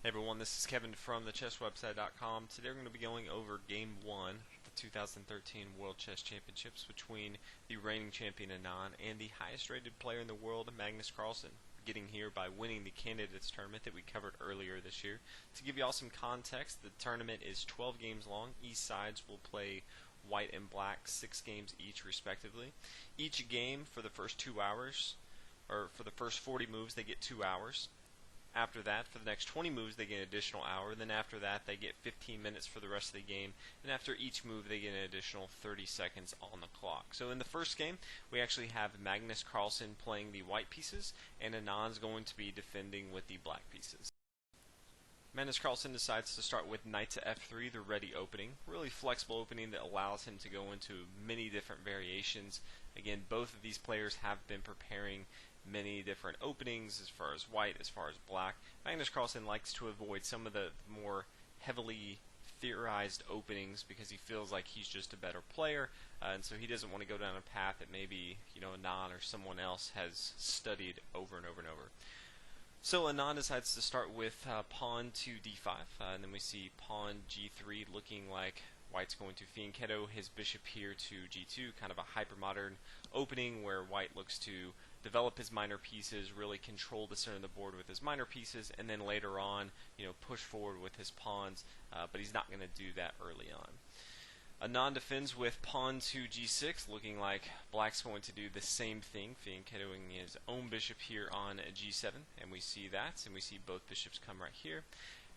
Hey everyone, this is Kevin from thechesswebsite.com. Today we're going to be going over Game 1 of the 2013 World Chess Championships between the reigning champion Anand and the highest rated player in the world, Magnus Carlsen. Getting here by winning the Candidates Tournament that we covered earlier this year. To give you all some context, the tournament is 12 games long. Each sides will play white and black 6 games each respectively. Each game for the first 2 hours, or for the first 40 moves, they get 2 hours. After that, for the next 20 moves, they get an additional hour. Then after that, they get 15 minutes for the rest of the game. And after each move, they get an additional 30 seconds on the clock. So in the first game, we actually have Magnus Carlsen playing the white pieces, and Anand's going to be defending with the black pieces. Magnus Carlsen decides to start with knight to f3, the Reti opening. Really flexible opening that allows him to go into many different variations. Again, both of these players have been preparing many different openings as far as white, as far as black. Magnus Carlsen likes to avoid some of the more heavily theorized openings because he feels like he's just a better player, and so he doesn't want to go down a path that maybe Anand or someone else has studied over and over and over. So Anand decides to start with pawn to d5, and then we see pawn g3 looking like white's going to fianchetto his bishop here to g2, kind of a hyper-modern opening where white looks to develop his minor pieces, really control the center of the board with his minor pieces, and then later on, push forward with his pawns, but he's not going to do that early on. Anand defends with pawn to g6, looking like black's going to do the same thing, fianchettoing his own bishop here on g7, and we see that, and we see both bishops come right here.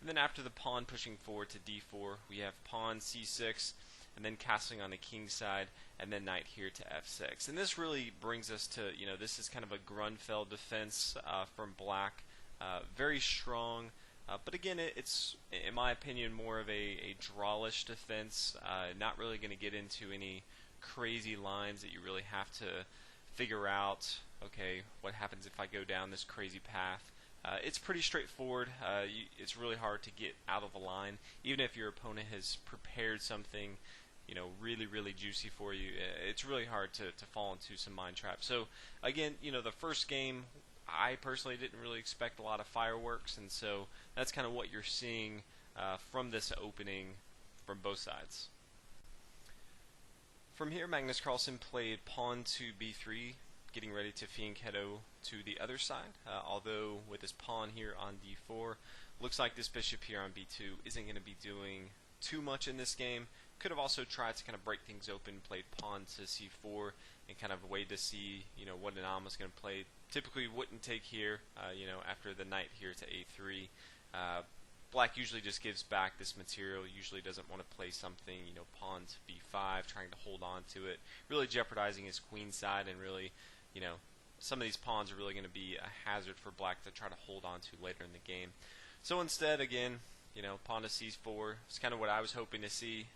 And then after the pawn pushing forward to d4, we have pawn c6, and then castling on the king side, and then knight here to f6. And this really brings us to, this is kind of a Grunfeld defense from black. Very strong, but again, it's, in my opinion, more of a drawish defense. Not really going to get into any crazy lines that you really have to figure out, okay, what happens if I go down this crazy path. It's pretty straightforward. It's really hard to get out of a line, even if your opponent has prepared something really juicy for you. It's really hard to fall into some mind traps. So again, the first game, I personally didn't really expect a lot of fireworks, and so that's kind of what you're seeing from this opening from both sides. From here, Magnus Carlsen played pawn to b3, getting ready to fianchetto to the other side, although with his pawn here on d4, looks like this bishop here on b2 isn't going to be doing too much in this game. Could have also tried to kind of break things open, played pawn to c4, and kind of wait to see what Anand was going to play. Typically wouldn't take here, after the knight here to a3. Black usually just gives back this material, usually doesn't want to play something, pawn to b5, trying to hold on to it, really jeopardizing his queen side, and really, some of these pawns are really going to be a hazard for black to try to hold on to later in the game. So instead, again, pawn to c4 is kind of what I was hoping to see.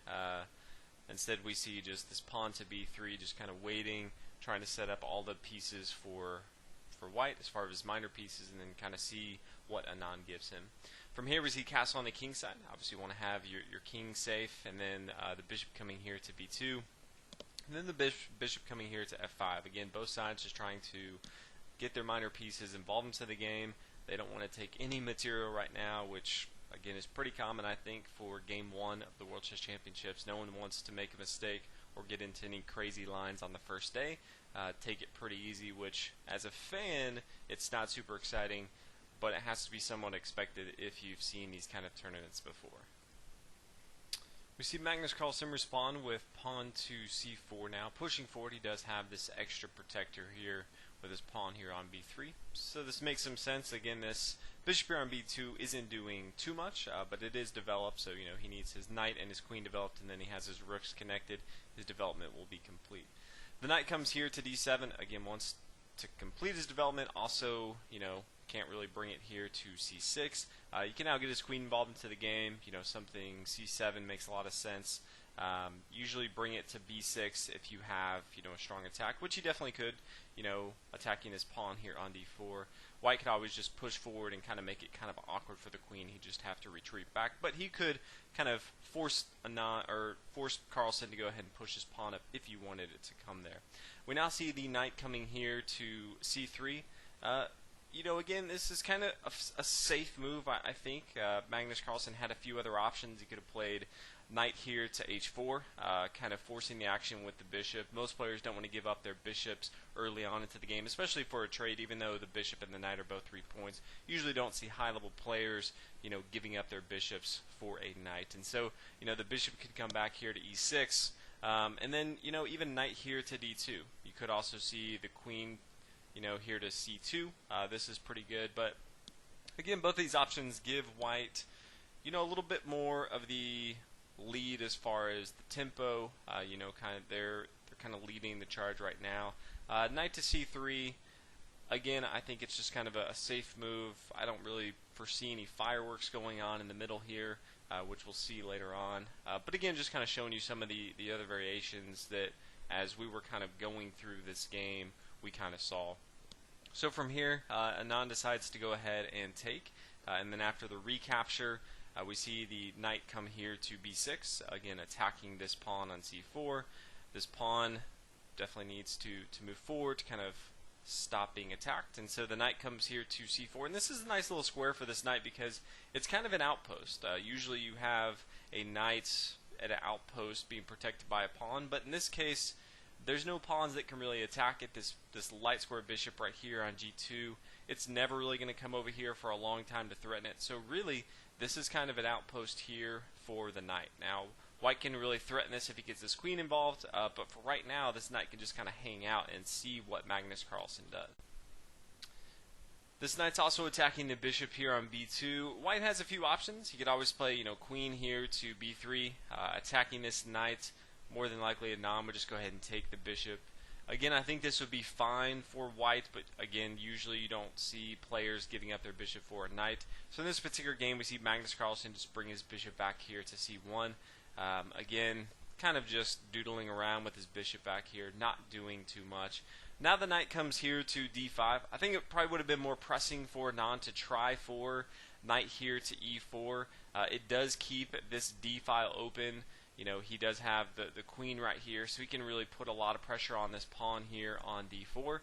Instead, we see just this pawn to b3, just kind of waiting, trying to set up all the pieces for white as far as his minor pieces, and then kind of see what Anand gives him. From here, we see castle on the king side. Obviously, you want to have your king safe, and then the bishop coming here to b2, and then the bishop coming here to f5. Again, both sides just trying to get their minor pieces involved into the game. They don't want to take any material right now, which again is pretty common, I think, for game 1 of the World Chess Championships. No one wants to make a mistake or get into any crazy lines on the first day. Take it pretty easy, which as a fan, it's not super exciting, but it has to be somewhat expected if you've seen these kind of tournaments before. We see Magnus Carlsen respond with pawn to c4 now. Pushing forward, he does have this extra protector here with his pawn here on b3. So this makes some sense. Again, this bishop here on b2 isn't doing too much, but it is developed, so he needs his knight and his queen developed, and then he has his rooks connected. His development will be complete. The knight comes here to d7, again wants to complete his development, also can't really bring it here to c6. You can now get his queen involved into the game. Something c7 makes a lot of sense. Usually bring it to b6 if you have a strong attack, which he definitely could, attacking his pawn here on d4. White could always just push forward and kind of make it kind of awkward for the queen. He'd just have to retreat back, but he could kind of force Carlsen to go ahead and push his pawn up if you wanted it to come there. We now see the knight coming here to c3. again, this is kind of a safe move, I think. Magnus Carlsen had a few other options. He could have played knight here to h4, kind of forcing the action with the bishop. Most players don't want to give up their bishops early on into the game, especially for a trade, even though the bishop and the knight are both 3 points. Usually don't see high-level players, giving up their bishops for a knight. And so, the bishop could come back here to e6, and then, even knight here to d2. You could also see the queen, here to c2. This is pretty good, but again, both these options give white, a little bit more of the lead as far as the tempo. They're kind of leading the charge right now. Knight to c3. Again, I think it's just kind of a safe move. I don't really foresee any fireworks going on in the middle here, which we'll see later on. But again, just kind of showing you some of the other variations that, as we were kind of going through this game, we kind of saw. So from here, Anand decides to go ahead and take, and then after the recapture, we see the knight come here to b6, again attacking this pawn on c4. This pawn definitely needs to move forward to kind of stop being attacked, and so the knight comes here to c4, and this is a nice little square for this knight because it's kind of an outpost. Usually you have a knight at an outpost being protected by a pawn, but in this case there's no pawns that can really attack it. This light square bishop right here on g2, it's never really going to come over here for a long time to threaten it. So really, this is kind of an outpost here for the knight. Now, white can really threaten this if he gets his queen involved, but for right now, this knight can just kind of hang out and see what Magnus Carlsen does. This knight's also attacking the bishop here on b2. White has a few options. He could always play, queen here to b3, attacking this knight. More than likely, Anand would just go ahead and take the bishop. Again, I think this would be fine for white, but again, usually you don't see players giving up their bishop for a knight. So in this particular game, we see Magnus Carlsen just bring his bishop back here to c1. Again, kind of just doodling around with his bishop back here, not doing too much. Now the knight comes here to d5. I think it probably would have been more pressing for Anand to try for knight here to e4. It does keep this d file open. He does have the queen right here, so he can really put a lot of pressure on this pawn here on d4.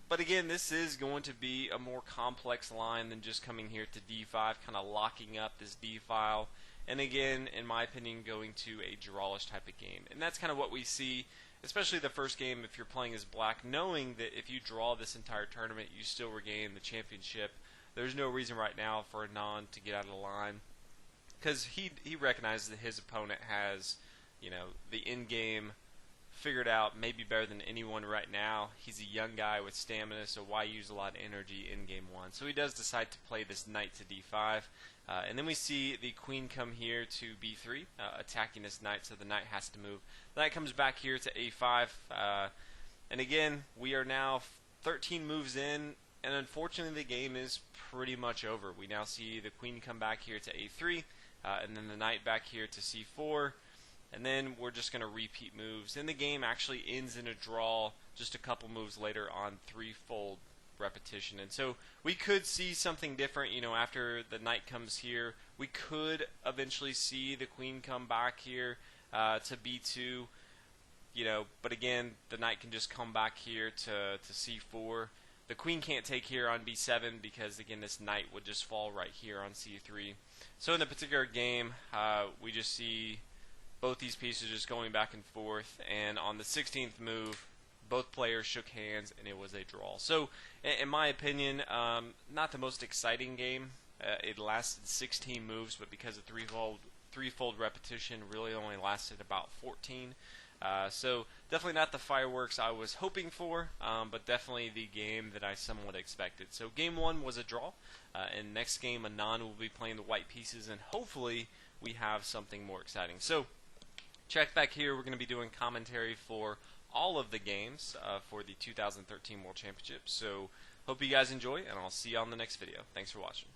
But again, this is going to be a more complex line than just coming here to d5, kind of locking up this d file. And again, in my opinion, going to a drawish type of game. And that's kind of what we see, especially the first game if you're playing as black, knowing that if you draw this entire tournament, you still regain the championship. There's no reason right now for Anand to get out of the line, because he recognizes that his opponent has, the end game figured out maybe better than anyone right now. He's a young guy with stamina, so why use a lot of energy in game one? So he does decide to play this knight to d5, and then we see the queen come here to b3, attacking this knight, so the knight has to move. The knight comes back here to a5, and again, we are now 13 moves in, and unfortunately the game is pretty much over. We now see the queen come back here to a3, and then the knight back here to c4, and then we're just going to repeat moves. And the game actually ends in a draw just a couple moves later on threefold repetition. And so we could see something different, after the knight comes here. We could eventually see the queen come back here to b2, but again, the knight can just come back here to c4. The queen can't take here on b7 because, again, this knight would just fall right here on c3. So in the particular game, we just see both these pieces just going back and forth, and on the 16th move, both players shook hands, and it was a draw. So, in my opinion, not the most exciting game. It lasted 16 moves, but because of threefold repetition, really only lasted about 14. So definitely not the fireworks I was hoping for, but definitely the game that I somewhat expected. So game one was a draw, and next game Anand will be playing the white pieces, and hopefully we have something more exciting. So check back here. We're going to be doing commentary for all of the games for the 2013 World Championship. So hope you guys enjoy, and I'll see you on the next video. Thanks for watching.